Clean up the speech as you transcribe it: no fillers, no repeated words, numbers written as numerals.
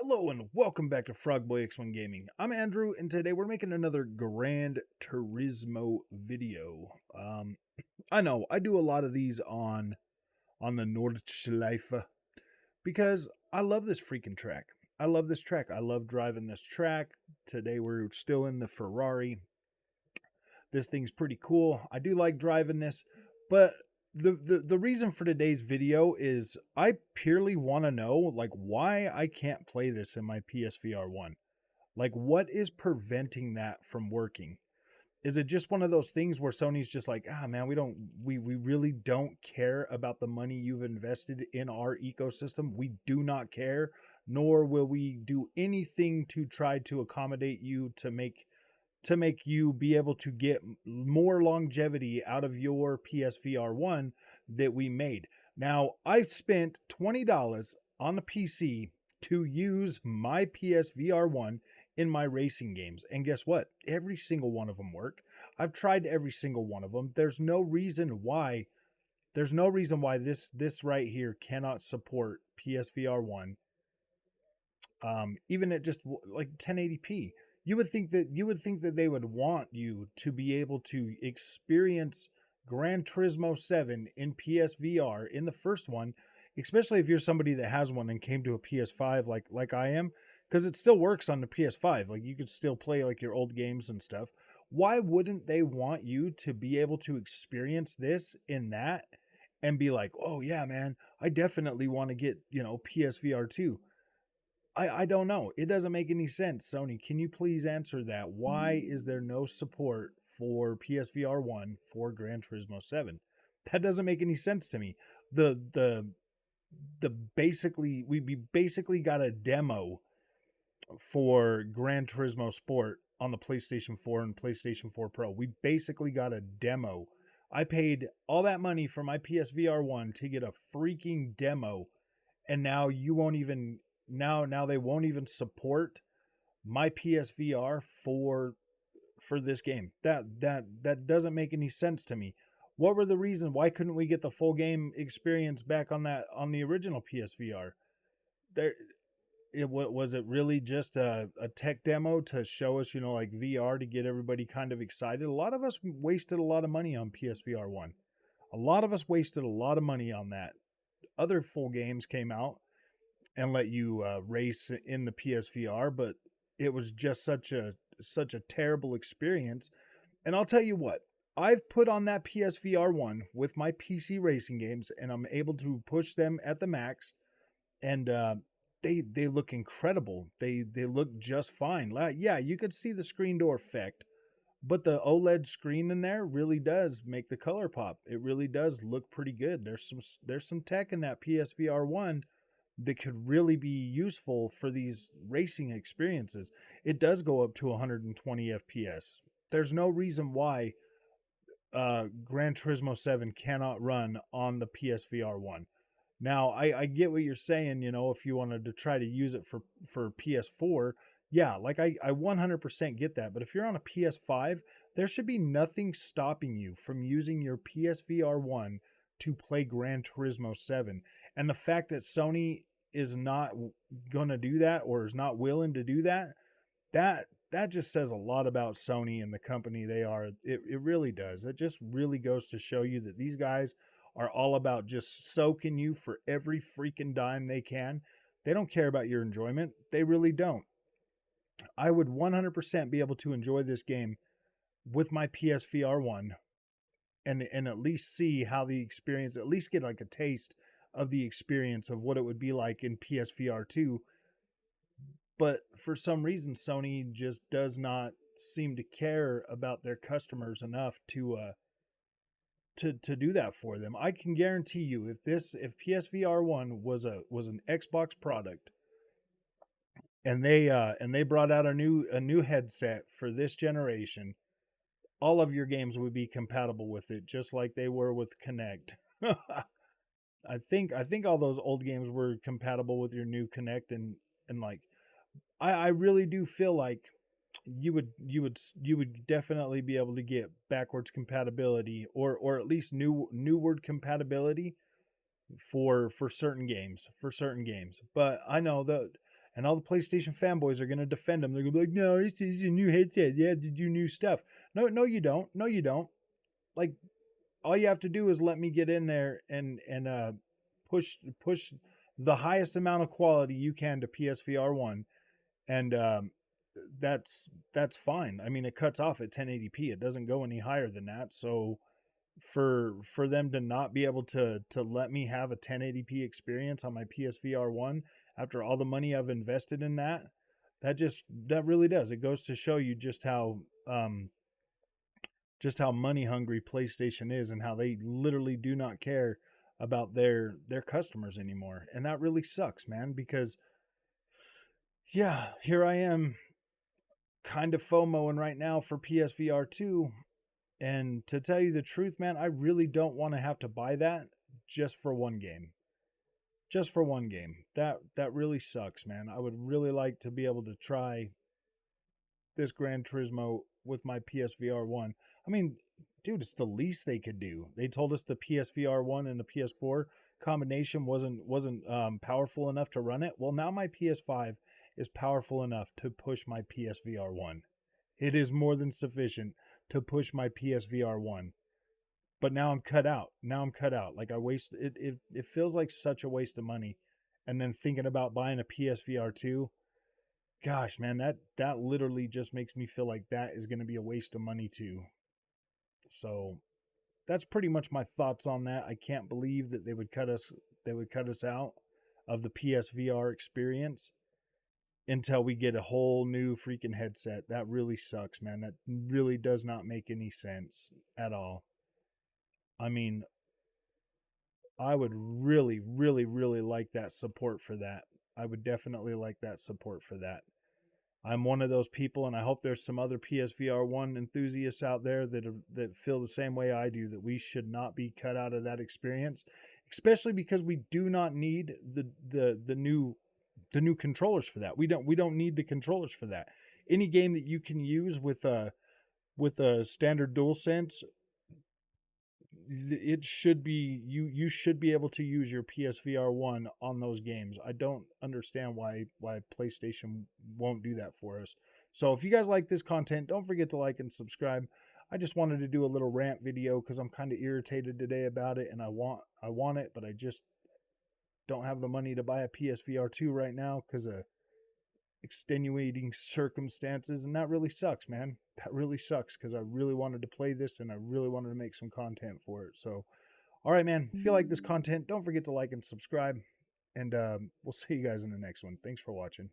Hello and welcome back to Frogboy X1 Gaming. I'm Andrew, and today we're making another Gran Turismo video. I know I do a lot of these on the Nordschleife because I love this freaking track. I love this track. I love driving this track. Today we're still in the Ferrari. This thing's pretty cool. I do like driving this, but the reason for today's video is I purely want to know like why I can't play this in my PSVR 1. Like what is preventing that from working? Is it just one of those things where Sony's just like, ah man, we really don't care about the money you've invested in our ecosystem. We do not care, nor will we do anything to try to accommodate you to make you be able to get more longevity out of your PSVR 1 that we made. Now, I spent $20 on a PC to use my PSVR 1 in my racing games. And guess what? Every single one of them work. I've tried every single one of them. There's no reason why this right here cannot support PSVR 1 even at just like 1080p. You would think that they would want you to be able to experience Gran Turismo 7 in PSVR in the first one, especially if you're somebody that has one and came to a PS5 like I am, because it still works on the PS5. Like you could still play like your old games and stuff. Why wouldn't they want you to be able to experience this in that and be like, "Oh yeah, man, I definitely want to get, PSVR 2." I don't know. It doesn't make any sense. Sony, can you please answer that? Why is there no support for PSVR 1 for Gran Turismo 7? That doesn't make any sense to me. The basically we basically got a demo for Gran Turismo Sport on the PlayStation 4 and PlayStation 4 Pro. We basically got a demo. I paid all that money for my PSVR 1 to get a freaking demo, and now you won't even now they won't even support my PSVR for this game. That doesn't make any sense to me. What were the reasons? Why couldn't we get the full game experience back on the original PSVR? There, was it really just a tech demo to show us, like VR to get everybody kind of excited? A lot of us wasted a lot of money on PSVR 1. A lot of us wasted a lot of money on that. Other full games came out and let you race in the PSVR, but it was just such a terrible experience. And I'll tell you what, I've put on that PSVR 1 with my PC racing games, and I'm able to push them at the max, and they look incredible. They look just fine. Yeah, you could see the screen door effect, but the OLED screen in there really does make the color pop. It really does look pretty good. There's some tech in that PSVR 1 that could really be useful for these racing experiences. It does go up to 120 FPS. There's no reason why Gran Turismo 7 cannot run on the PSVR 1. Now, I get what you're saying, if you wanted to try to use it for PS4, yeah, like I 100% get that. But if you're on a PS5, there should be nothing stopping you from using your PSVR 1 to play Gran Turismo 7. And the fact that Sony is not going to do that or is not willing to do that, that just says a lot about Sony and the company they are. It really does. It just really goes to show you that these guys are all about just soaking you for every freaking dime they can. They don't care about your enjoyment. They really don't. I would 100% be able to enjoy this game with my PSVR 1 and at least see how the experience, at least get like a taste of the experience of what it would be like in PSVR 2. But for some reason, Sony just does not seem to care about their customers enough to do that for them. I can guarantee you, if PSVR 1 was an Xbox product, and they brought out a new headset for this generation, all of your games would be compatible with it, just like they were with Kinect. I think all those old games were compatible with your new Kinect, and like I really do feel like you would definitely be able to get backwards compatibility or at least newward compatibility for certain games. But I know that And all the PlayStation fanboys are going to defend them. They're going to be like, no, it's a new headset. Yeah, to do new stuff. No, you don't. No, you don't. Like, all you have to do is let me get in there and push the highest amount of quality you can to PSVR 1, and that's fine. I mean, it cuts off at 1080p. It doesn't go any higher than that. So for them to not be able to let me have a 1080p experience on my PSVR 1 after all the money I've invested in that, that really does. It goes to show you just how money hungry PlayStation is and how they literally do not care about their customers anymore. And that really sucks, man, because yeah, here I am kind of FOMOing right now for PSVR 2. And to tell you the truth, man, I really don't want to have to buy that just for one game. Just for one game. That really sucks, man. I would really like to be able to try this Gran Turismo with my PSVR 1. I mean, dude, it's the least they could do. They told us the PSVR 1 and the PS4 combination wasn't powerful enough to run it. Well, now my PS5 is powerful enough to push my PSVR 1. It is more than sufficient to push my PSVR 1. But now I'm cut out. Now I'm cut out. Like I waste it. It feels like such a waste of money. And then thinking about buying a PSVR 2, gosh, man, that literally just makes me feel like that is going to be a waste of money too. So that's pretty much my thoughts on that. I can't believe that they would cut us out of the PSVR experience until we get a whole new freaking headset. That really sucks, man. That really does not make any sense at all. I mean, I would really, really, really like that support for that. I would definitely like that support for that. I'm one of those people, and I hope there's some other PSVR 1 enthusiasts out there that feel the same way I do, that we should not be cut out of that experience, especially because we do not need the new controllers for that. We don't need the controllers for that. Any game that you can use with a standard DualSense, it should be you should be able to use your PSVR 1 on those games. I don't understand why PlayStation won't do that for us. So if you guys like this content, don't forget to like and subscribe. I just wanted to do a little rant video because I'm kind of irritated today about it, and I want it, but I just don't have the money to buy a PSVR 2 right now because of extenuating circumstances, and that really sucks, man. That really sucks because I really wanted to play this and I really wanted to make some content for it. So all right, man, if you like this content, don't forget to like and subscribe, and we'll see you guys in the next one. Thanks for watching.